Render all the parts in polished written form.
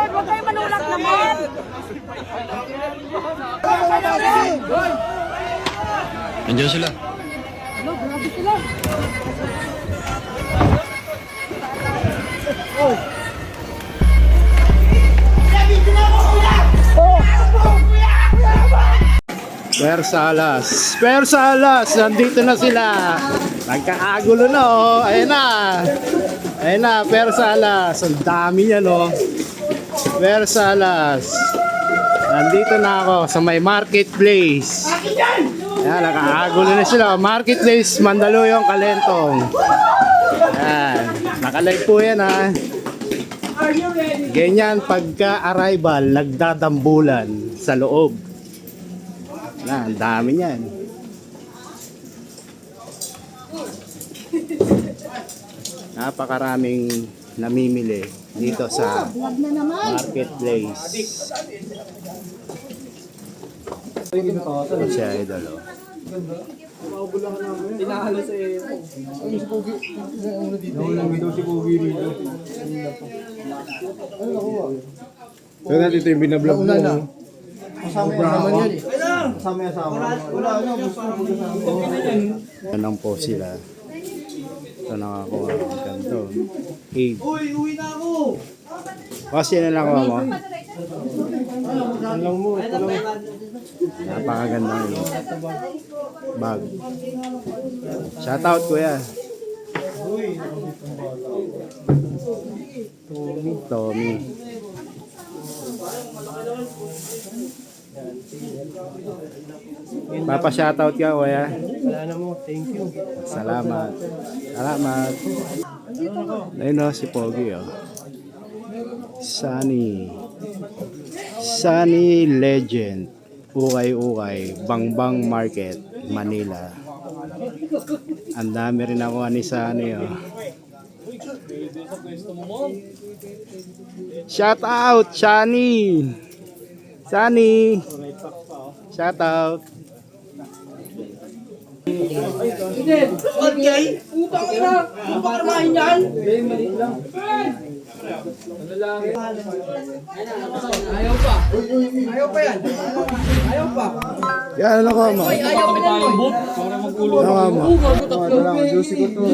Huwag kayo manulat naman. Andiyan sila. Ano, grabe sila. Persalas, Persalas, nandito na sila. Nagkakagulo na oh. Ayun na. Ayun na, Persalas. Ang dami yan oh. Persalas. Nandito na ako sa may marketplace. Ayan, nakakagulo na sila. Marketplace, Mandaluyong, Kalentong. Ayan, nakalive po yan ha. Ganyan pagka-arrival, nagdadambulan sa loob. Ang dami niyan. Napakaraming namimili dito sa marketplace. Siya idol. Tinahalo sa iyo. Ano si Pogi? Ano dito? Nawalang dito si Pogi rito. Ano nakuha? So natin ito yung binablog mo. Kasama yung naman yan eh. Kasama yung asawa. Wala ano, gusto mo kasama. Anong po sila. Ito nakakuha ng ganito. Aid. Uy, uwi na ako! Kasi na lang ako mo. Ano lang mo? Ito lang. Napakaganda ng bag. Shoutout kuya. Tommy. Papa shoutout ka kuya. Wala na mo, thank you. Salamat. Salamat. Ayun o, si Pogi o. Sunny. Sunny Legend. Ukay-ukay. Bangbang Market, Manila. Ang dami rin ako ni Sunny o. Shout out, Sunny. Sunny. Shout out. Okay, utang ka na! Utang ka naman yan! Maliit lang. Ayaw pa. Ayaw pa yan. Ayaw pa. Yan, ano ka mo? Ayaw pa yan. Ano ka mo? Ito lang, juicy ko to.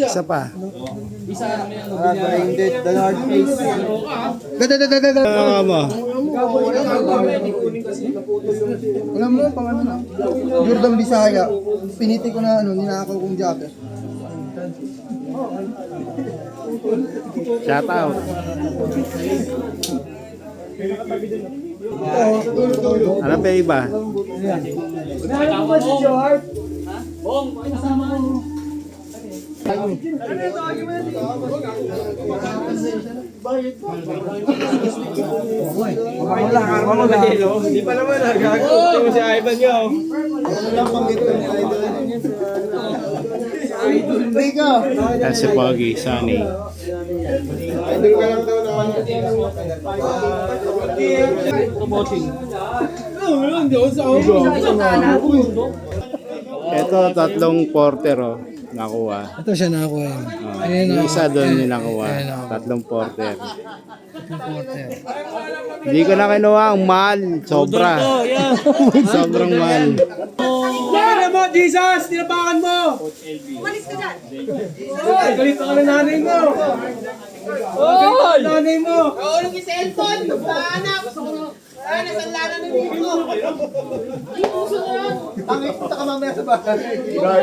Isa pa. Grinded, the hard face. Ano ka mo? Alam mo, pang ano na, Jordan Bisaya, piniti ko na ano, ninakaw kong jacket. Shout out. Ano ba iba? Ano ba si George? Hindi pa naman nagagawa mo si Ivan nyo. Yan si Pogi, Sunny. Idol ka lang daw naman. Ito, tatlong porter oh. Nakuha. Ito siya nakakuha yun. Yung isa doon yung nakuha. Tatlong porter. Hindi ko na kinuha. Ang mahal. Sobra. Sobrang mahal. Ano mo, Jesus! Tinapakan mo! Umalis ka dyan. Galit ka na nanay mo! Oy! Nanay mo! Ulong yung cellphone, nagpahanap. Nasa lana ng dito. Yung puso na yan. Tangay, punta ka mamaya sa bahay. Kaya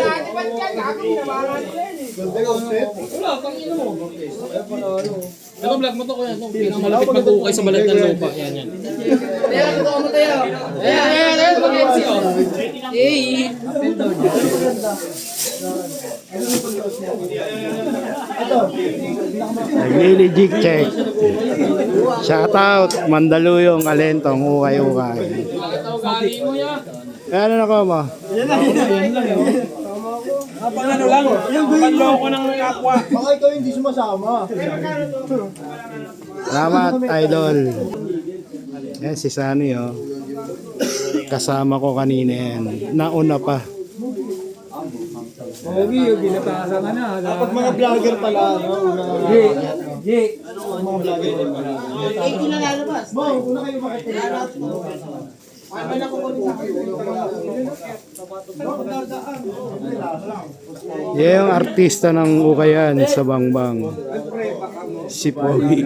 ate ba't yan? Gago, nabahan ko yan eh. Wala, pang ino mo. Ano vlog mo to kuya? Nung pinakamalapit mag-uukay sa balat ng lupa. Yan, yan. Ayan, totoo mo tayo. Ayan, mag-MC oh. Hey! Nagli-legit check. Shout out, Mandaluyong, Kalentong, ukay-ukay. Gali mo yan. Ano na ko mo? Ano lang, panloko ng kapwa. Baka ikaw hindi sumasama. Salamat, idol. Yan si Sunny, oh. Kasama ko kanina yan. Nauna pa. Kapag mga vlogger pala, no? Una mga vlogger pala. Hindi na lalabas. Una kayo makatulala. Yan yung artista ng ukayan sa Bangbang. Si Pogi.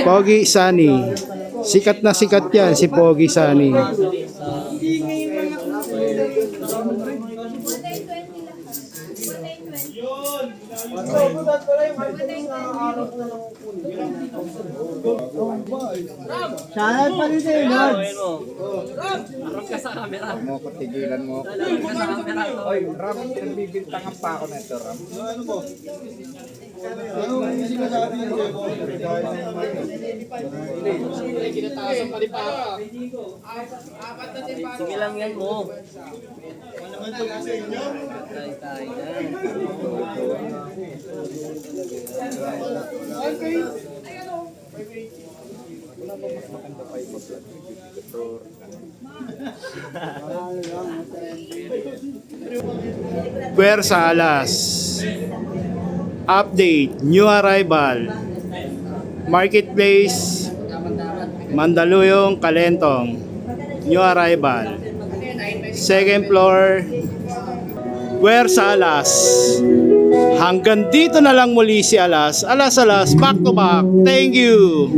Pogi Sunny. Sikat na sikat yan, si Pogi Sunny. Shoutout pa rin sa'yo, Lord. Harap ka sa camera. Mo ko, tigilan mo. Harap ka sa camera. Oy, Ram, nagbibintangan pa ako nito, Ram. Ano mo? Ano yung sinasabi niyo? Kinataasan pa rin pa. Sige lang yan mo. Tay-tay yan. Puwersa Alas. Update, new arrival. Marketplace, Mandaluyong, Kalentong. New arrival. Second floor, Puwersa Alas. Hanggang dito na lang muli si Alas. Alas, back to back. Thank you.